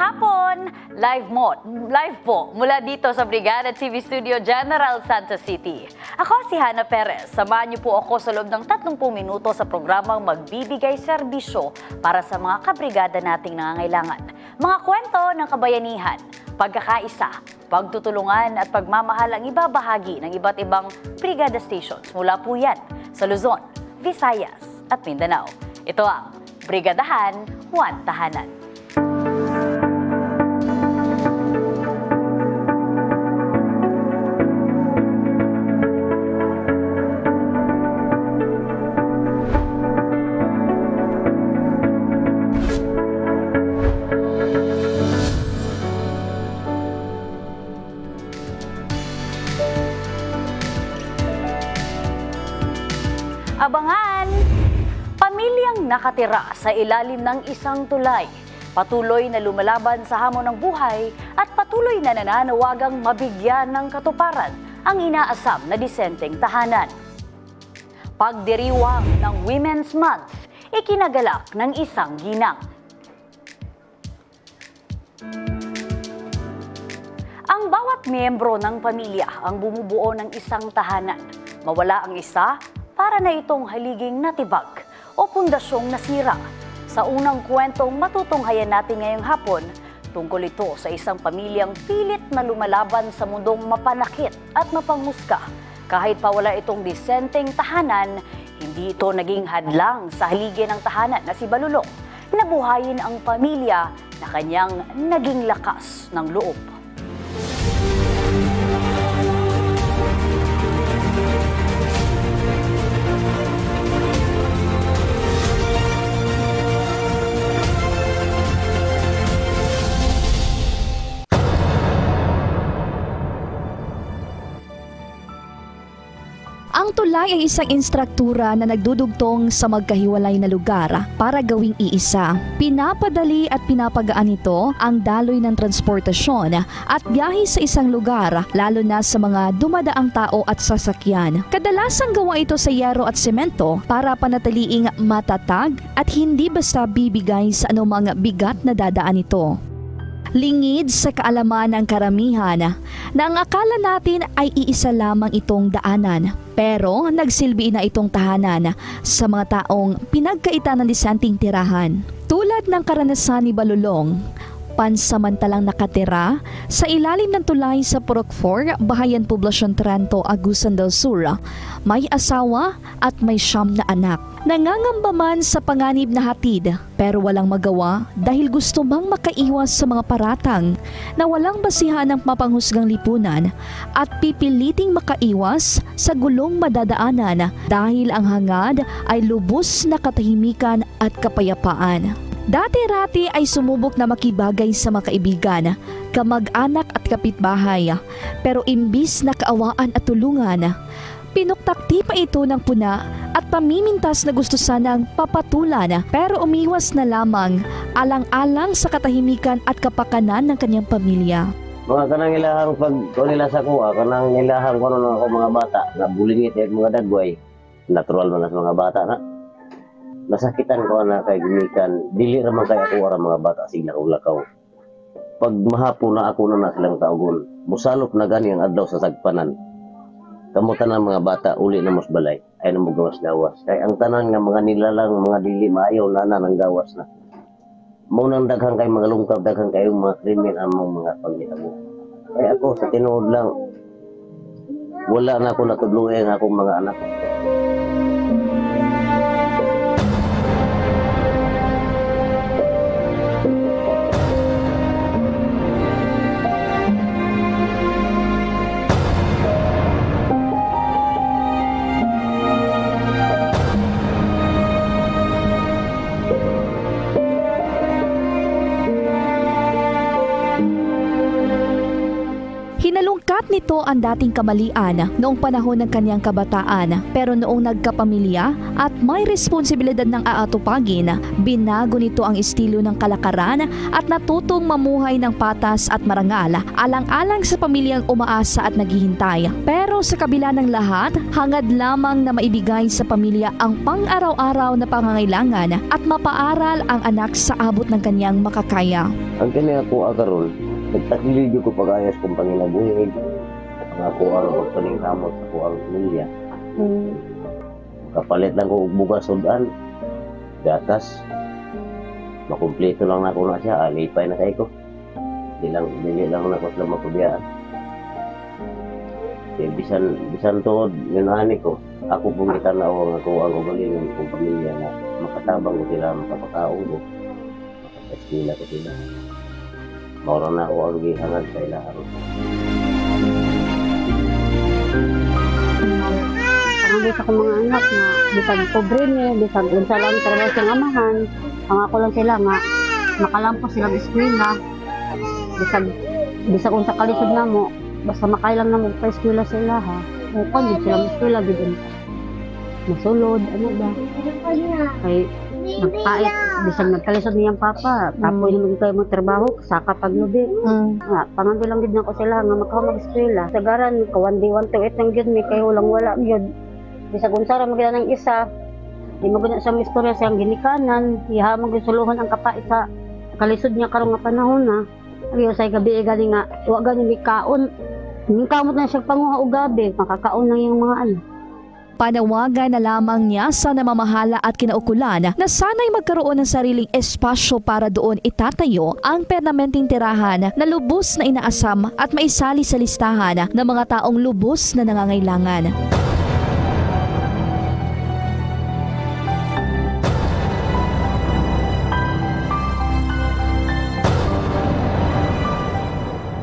hapon! Live po mula dito sa Brigada TV Studio General Santos City. Ako si Hannah Perez. Samahan niyo po ako sa loob ng 30 minuto sa programang magbibigay serbisyo para sa mga kabrigada nating nangangailangan. Mga kwento ng kabayanihan, pagkakaisa, pagtutulungan at pagmamahal ang ibabahagi ng iba't ibang brigada stations mula po yan sa Luzon, Visayas at Mindanao. Ito ang Brigadahan, Juan Tahanan. Abangan! Pamilyang nakatira sa ilalim ng isang tulay, patuloy na lumalaban sa hamon ng buhay at patuloy na nananawagang mabigyan ng katuparan ang inaasam na disenteng tahanan. Pagdiriwang ng Women's Month, ikinagalak ng isang ginang. Ang bawat miyembro ng pamilya ang bumubuo ng isang tahanan. Mawala ang isa, para na itong haliging natibag o pundasyong nasira. Sa unang kwentong matutunghayan natin ngayong hapon, tungkol ito sa isang pamilyang pilit na lumalaban sa mundong mapanakit at mapangmusga. Kahit pa wala itong disenteng tahanan, hindi ito naging hadlang sa haligi ng tahanan na si Balulong. Nabuhayin ang pamilya na kanyang naging lakas ng loob. Ang tulay ay isang instruktura na nagdudugtong sa magkahiwalay na lugar para gawing iisa. Pinapadali at pinapagaan ito ang daloy ng transportasyon at biyahe sa isang lugar, lalo na sa mga dumadaang tao at sasakyan. Kadalasang gawa ito sa yero at semento para panatiliing matatag at hindi basta bibigay sa anumang bigat na dadaan ito. Lingid sa kaalaman ng karamihan na ang akala natin ay iisa lamang itong daanan. Pero nagsilbi na itong tahanan sa mga taong pinagkaitan ng disenteng tirahan. Tulad ng karanasan ni Balulong, pansamantalang nakatira sa ilalim ng tulay sa Purok 4, Bahayan Poblasyon Taranto, Agusan del Sur. May asawa at may 9 na anak. Nangangamba man sa panganib na hatid, pero walang magawa dahil gusto mang makaiwas sa mga paratang na walang basihan ng mapanghusgang lipunan at pipiliting makaiwas sa gulong madadaanan dahil ang hangad ay lubos na katahimikan at kapayapaan. Dati-rati ay sumubok na makibagay sa mga kaibigan, kamag-anak at kapitbahay, pero imbis na kaawaan at tulungan, pinuktakti pa ito ng puna at pamimintas na gusto sanang papatulan pero umiwas na lamang alang-alang sa katahimikan at kapakanan ng kanyang pamilya. Mga kanang ilahang pag nila sa kuha, kanang ilahang ko na ako mga bata, na bulingit at mga dagway, natural man sa mga bata na. Nasakitan ko na kay gimikan, dili raman kay ako ara mga bata sila ulakaw. Pag mahapon na ako na silang taugon, musalop na gani ang adlaw sa sagpanan. Kamutan ng mga bata uli na mos balay ay namo gawas-gawas. Kay ang tanan nga mga nilalang mga dili maayaw na ng gawas na. Mao nang daghang kay mga lungkab, daghang kay mga krimen among mga panghitabo. Kay ako sa tinuod lang wala na ako natudluoy ang akong mga anak. Hinalungkat nito ito ang dating kamalian noong panahon ng kanyang kabataan, pero noong nagkapamilya at may responsibilidad ng aatupagin, binago nito ang estilo ng kalakaran at natutong mamuhay ng patas at marangal, alang-alang sa pamilyang umaasa at naghihintay. Pero sa kabila ng lahat, hangad lamang na maibigay sa pamilya ang pang-araw-araw na pangangailangan at mapaaral ang anak sa abot ng kanyang makakaya. Ang kanya ako akaron, nagtakilid ko pag-ayos kong panginabuhi. Ang ako araw pagpaningkamot sa kuang pamilya. Kapalit lang ko bugas sudan, gatas. Makumpleto lang na ako na siya, alipay na kayo ko. Dili lang na ko sila mapabiyaan. Bisan to, yunani ko. Ako pong itanaw ang ako ang ugaling ng pamilya na makatabang ko sila, makapakaon ko. Makapastila ko sila. Maura na ako ang gihangan sa ilahan. Pangagit ako mga anak na bisag pobre niya, bisag unsa lang trabaho siyang amahan. Pangako lang sila nga makalampo sila sa eskwela. Bisag unsa kalisod na mo, basta makailang na mo pa eskwela sila ha. Kung din sila eskwela gid. Masulod, ano ba? Kay nagpait, bisag nagkalisod niyang papa, tapoy naman kayo mo trabaho, saka paglubi. Pangandi lang gid nako sila nga makaw mag-eskwela. Sagaran, kawandi-wan to it nang gid mi kayo walang wala gyud. Bisag unsa ra magila ng isa, di maguna sa istorya siyang ginikanan, ihamon gyud suluhan ang kapait sa kalisod niya karong nga panahon na. Ariyo say gabi gani nga, wa gani mi kaon. Ning kamot na siya panguha og gabi, makakaon lang yung mga anak. Panawagan na lamang niya sa namamahala at kinaukulan na sana'y magkaroon ng sariling espasyo para doon itatayo ang permanenteng tirahan na lubos na inaasam at maisali sa listahan ng mga taong lubos na nangangailangan.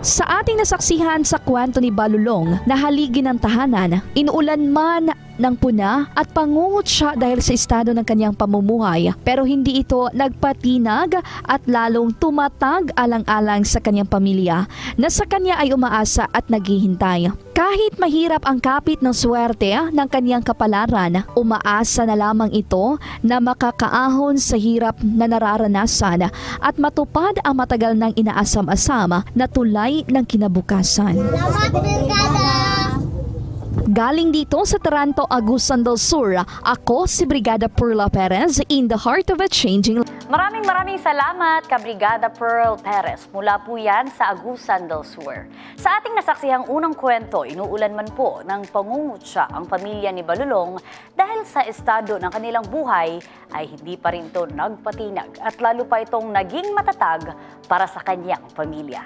Sa ating nasaksihan sa kwento ni Balulong na haligi ng tahanan, inuulan man ng puna at pangungot siya dahil sa estado ng kanyang pamumuhay, pero hindi ito nagpatinag at lalong tumatag alang-alang sa kanyang pamilya na sa kanya ay umaasa at naghihintay. Kahit mahirap ang kapit ng swerte ng kanyang kapalaran, umaasa na lamang ito na makakaahon sa hirap na nararanasan at matupad ang matagal ng inaasam-asam na tulay ng kinabukasan. Galing dito sa Taranto, Agusan del Sur, ako si Brigada Perla Perez in the heart of a changing. Maraming salamat ka Brigada Pearl Perez. Mula po yan sa Agusan del Sur. Sa ating nasaksihang unang kwento, inuulan man po ng pangungutya ang pamilya ni Balulong dahil sa estado ng kanilang buhay ay hindi pa rin ito nagpatinag at lalo pa itong naging matatag para sa kanyang pamilya.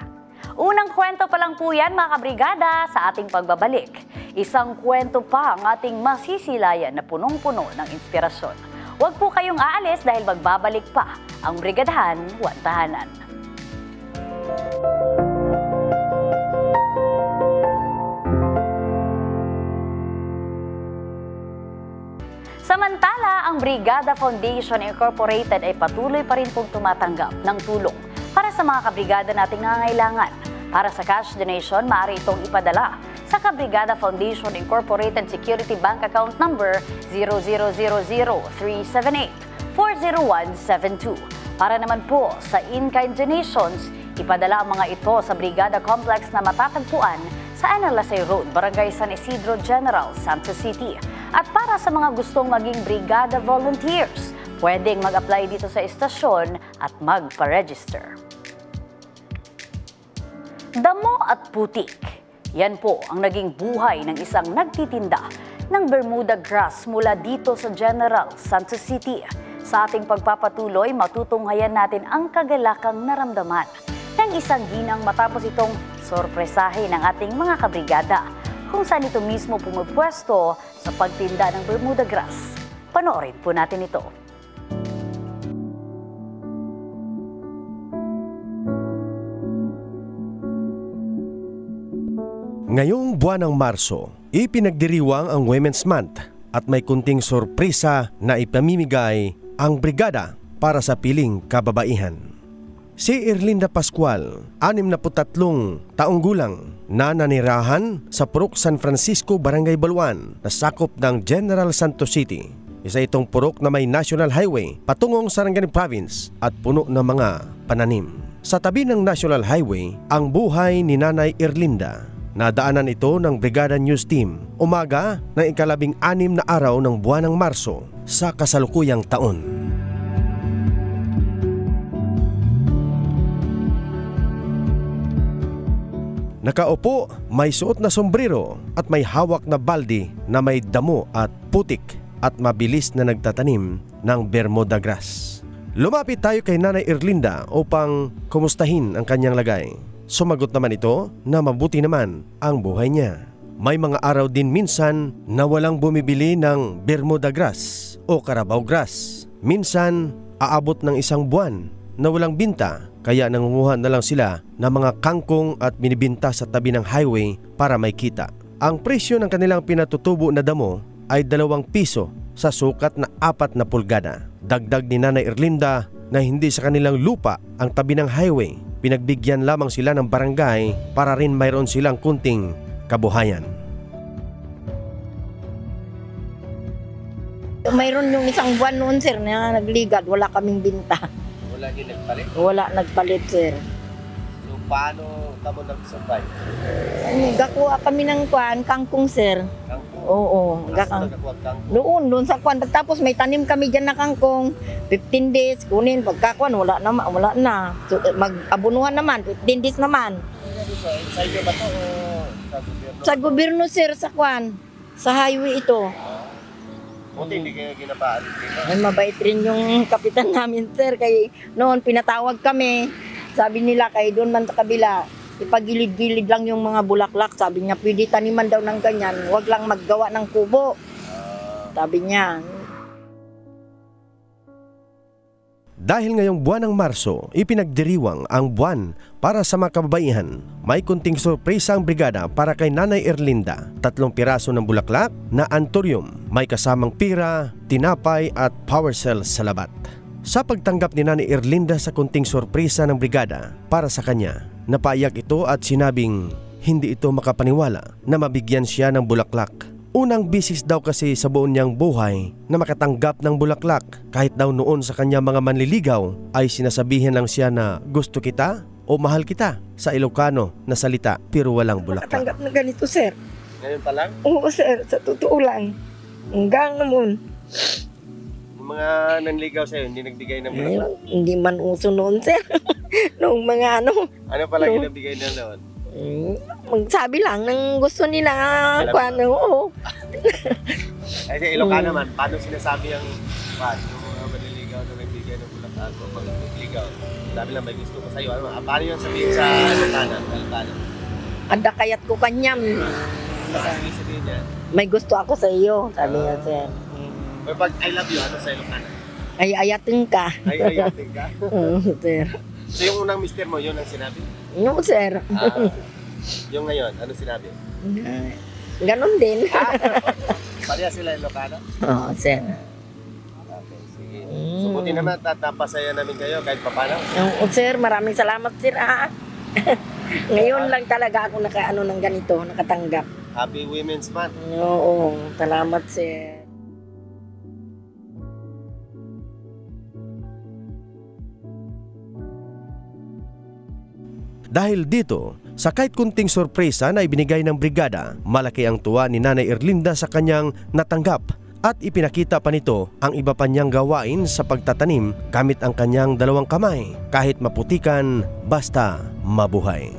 Unang kwento pa lang po yan mga kabrigada sa ating pagbabalik. Isang kwento pa ang ating masisilayan na punong-puno ng inspirasyon. Huwag po kayong aalis dahil magbabalik pa ang Brigadahan One Tahanan. Samantala, ang Brigada Foundation Incorporated ay patuloy pa rin pong tumatanggap ng tulong para sa mga kabrigada nating nangangailangan. Para sa cash donation, maaari itong ipadala sa Kabrigada Foundation Incorporated Security Bank Account Number 000378-40172. Para naman po sa in-kind donations, ipadala ang mga ito sa Brigada Complex na matatagpuan sa Analasay Road, Barangay San Isidro General, Santos City. At para sa mga gustong maging Brigada Volunteers, pwedeng mag-apply dito sa istasyon at magpa-register. Damo at putik. Yan po ang naging buhay ng isang nagtitinda ng Bermuda grass mula dito sa General Santos City. Sa ating pagpapatuloy, matutunghayan natin ang kagalakang naramdaman ng isang ginang matapos itong sorpresahin ng ating mga kabrigada kung saan ito mismo pumupwesto sa pagtinda ng Bermuda grass. Panoorin po natin ito. Ngayong buwan ng Marso, ipinagdiriwang ang Women's Month at may kunting sorpresa na ipamimigay ang brigada para sa piling kababaihan. Si Erlinda Pascual, 63 taong gulang, na nanirahan sa Purok San Francisco, Barangay Baluan, na sakop ng General Santos City. Isa itong purok na may national highway patungong Sarangani Province at puno ng mga pananim. Sa tabi ng national highway, ang buhay ni Nanay Erlinda. Nadaanan ito ng Brigada News Team umaga ng ika-16 na araw ng buwan ng Marso sa kasalukuyang taon. Nakaupo, may suot na sombrero at may hawak na balde na may damo at putik at mabilis na nagtatanim ng Bermuda grass. Lumapit tayo kay Nanay Erlinda upang kumustahin ang kanyang lagay. Sumagot naman ito na mabuti naman ang buhay niya. May mga araw din minsan na walang bumibili ng Bermuda grass o Carabao grass. Minsan aabot ng 1 buwan na walang binta, kaya nangunguha na lang sila ng mga kangkong at binibinta sa tabi ng highway para may kita. Ang presyo ng kanilang pinatutubo na damo ay 2 piso sa sukat na 4 na pulgada. Dagdag ni Nanay Erlinda na hindi sa kanilang lupa ang tabi ng highway. Pinagbigyan lamang sila ng barangay para rin mayroon silang kunting kabuhayan. Mayroon yung 1 buwan noon, sir, na nagligad. Wala kaming binta. Wala din nagpalit. Wala nagpalit, sir. So paano kamo nag-survive? Gakuha kami ng kangkong, sir. Kangkong? Oo. Doon sa kwan. Tapos may tanim kami dyan na kangkong. 15 days, kunin. Pagkakuan, wala na. So, mag-abunuhan naman, 15 days naman. Sa inyo ba ito o sa gobyerno? Sa gobyerno, sir, sa kwan. Sa highway ito. Buti hindi kayo ginapaalit dito. Ay, mabait rin yung kapitan namin, sir. Kaya noon, pinatawag kami. Sabi nila, kay doon man sa kabila, ipagilid-gilid lang yung mga bulaklak. Sabi niya, pwede taniman daw ng ganyan. Huwag lang maggawa ng kubo. Sabi niya. Dahil ngayong buwan ng Marso, ipinagdiriwang ang buwan para sa mga kababaihan. May kunting sorpresa ang brigada para kay Nanay Erlinda. 3 piraso ng bulaklak na anthurium. May kasamang pira, tinapay at power cells sa labat. Sa pagtanggap ni Nanay Erlinda sa kunting sorpresa ng brigada para sa kanya, napaiyak ito at sinabing hindi ito makapaniwala na mabigyan siya ng bulaklak. Unang bisis daw kasi sa buon niyang buhay na makatanggap ng bulaklak. Kahit daw noon sa kanya mga manliligaw ay sinasabihin lang siya na gusto kita o mahal kita sa Ilocano na salita pero walang bulaklak. Makatanggap na ganito, sir. Ngayon pa lang? Oo, sir. Sa totoo lang. Hanggang naman. Yung mga nanligaw sa'yo, hindi nagbigay ng bulaklak? Hindi man uso noon, sir. Noong mga ano. Ano pala yung nabigay na noon? Magsabi lang ng gusto nila. Oo. Ay, sa Ilocano naman, paano sinasabi yung mga manliligaw na nagbigay ng bulaklak o pag nagligaw? Sabi lang, may gusto ko sa'yo. Paano yung sabihin sa Ilocano? Ada kayat ko kanyam. Paano yung sabihin niya? May gusto ako sa iyo, sabi niya, sir. O pag I love you, ano sa Ilocano? Ay ayatin ka. Ay, ayating ka? Oo, sir. So yung unang mister mo, yun ang sinabi? No, sir. Yung ngayon, ano sinabi? Ganon din. Pareha sila Ilocano? Oo, sir. Okay, sige. So buti naman at napasaya namin kayo kahit papano. Oo, sir. Maraming salamat, sir. Ngayon lang talaga ako ng ganito, nakatanggap. Happy Women's Month. Oo, salamat, sir. Dahil dito, sa kahit kunting sorpresa na ibinigay ng brigada, malaki ang tuwa ni Nanay Erlinda sa kanyang natanggap at ipinakita pa nito ang iba pa niyang gawain sa pagtatanim gamit ang kanyang 2 kamay, kahit maputikan, basta mabuhay.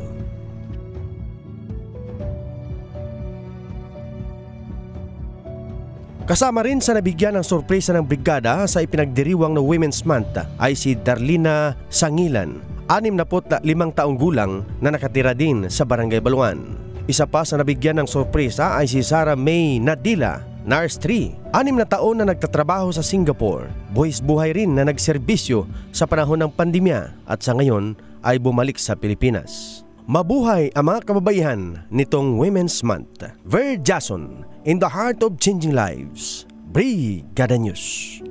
Kasama rin sa nabigyan ng sorpresa ng brigada sa ipinagdiriwang na Women's Month ay si Darlina Sangilan, 65 taong gulang na nakatira din sa Barangay Baluan. Isa pa sa nabigyan ng sorpresa ay si Sarah May Nadila, Nurse 3, 6 na taon na nagtatrabaho sa Singapore. Buwis buhay rin na nagserbisyo sa panahon ng pandemya at sa ngayon ay bumalik sa Pilipinas. Mabuhay ang mga kababaihan nitong Women's Month. Ver Jason, in the heart of changing lives. Brigada News.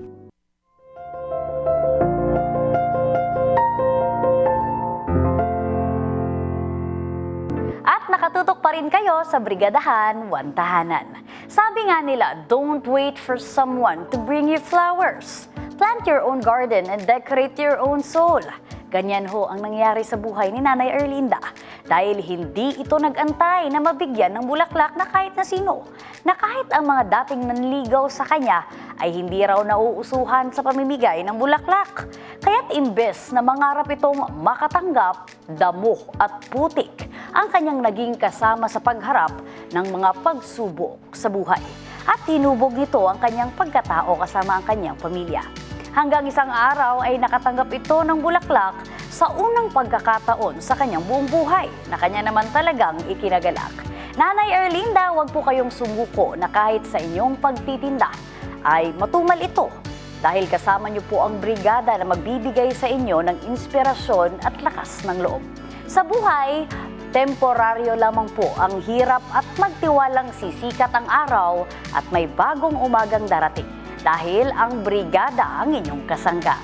pa rin kayo sa Brigadahan, One Tahanan. Sabi nga nila, don't wait for someone to bring you flowers. Plant your own garden and decorate your own soul. Ganyan ho ang nangyari sa buhay ni Nanay Erlinda dahil hindi ito nag-antay na mabigyan ng bulaklak na kahit na sino, na kahit ang mga dating nanligaw sa kanya ay hindi raw nauusuhan sa pamimigay ng bulaklak. Kaya't imbes na mangarap itong makatanggap, damo at putik ang kanyang naging kasama sa pagharap ng mga pagsubok sa buhay. At hinubog nito ang kanyang pagkatao kasama ang kanyang pamilya. Hanggang isang araw ay nakatanggap ito ng bulaklak sa unang pagkakataon sa kanyang buong buhay na kanya naman talagang ikinagalak. Nanay Erlinda, huwag po kayong sumuko na kahit sa inyong pagtitinda ay matumal ito dahil kasama niyo po ang brigada na magbibigay sa inyo ng inspirasyon at lakas ng loob. Sa buhay, temporaryo lamang po ang hirap at magtiwalang sisikat ang araw at may bagong umagang darating. Dahil ang brigada ang inyong kasangga.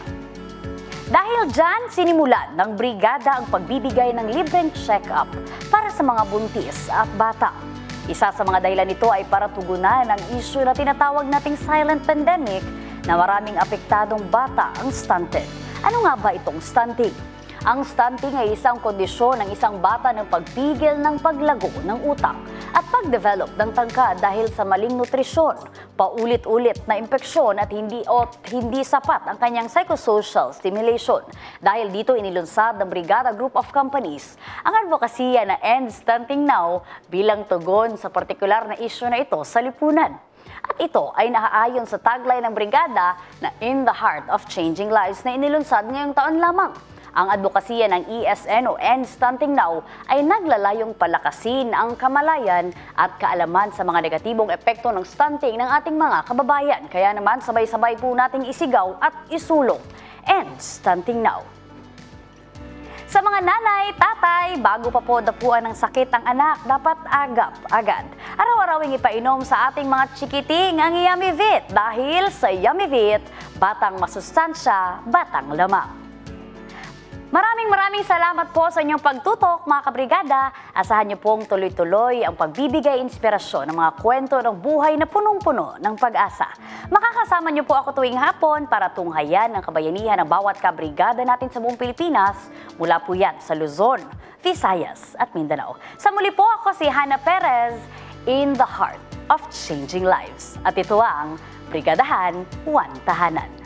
Dahil dyan, sinimulan ng brigada ang pagbibigay ng libreng check-up para sa mga buntis at bata. Isa sa mga dahilan nito ay para tugunan ang issue na tinatawag nating silent pandemic na maraming apektadong bata ang stunted. Ano nga ba itong stunting? Ang stunting ay isang kondisyon ng isang bata ng pagpigil ng paglago ng utak at pag-develop ng tangkad dahil sa maling nutrisyon, paulit-ulit na impeksyon at hindi sapat ang kanyang psychosocial stimulation. Dahil dito inilunsad ng Brigada Group of Companies ang advokasya na End Stunting Now bilang tugon sa partikular na issue na ito sa lipunan. At ito ay naaayon sa tagline ng Brigada na In the Heart of Changing Lives na inilunsad ngayong taon lamang. Ang advokasya ng ESN o End Stunting Now ay naglalayong palakasin ang kamalayan at kaalaman sa mga negatibong epekto ng stunting ng ating mga kababayan. Kaya naman sabay-sabay po nating isigaw at isulong End Stunting Now. Sa mga nanay, tatay, bago pa po dapuan ng sakit ang anak, dapat agad. Araw-arawing ipainom sa ating mga chikiting ang Yummyvit dahil sa Yummyvit, batang masustansya, batang lamang. Maraming salamat po sa inyong pagtutok mga kabrigada. Asahan niyo pong tuloy-tuloy ang pagbibigay inspirasyon ng mga kwento ng buhay na punong-puno ng pag-asa. Makakasama niyo po ako tuwing hapon para tunghayan ang kabayanihan ng bawat kabrigada natin sa buong Pilipinas. Mula po yan sa Luzon, Visayas at Mindanao. Sa muli po ako si Hannah Perez, in the heart of changing lives. At ito ang Brigadahan, One Tahanan.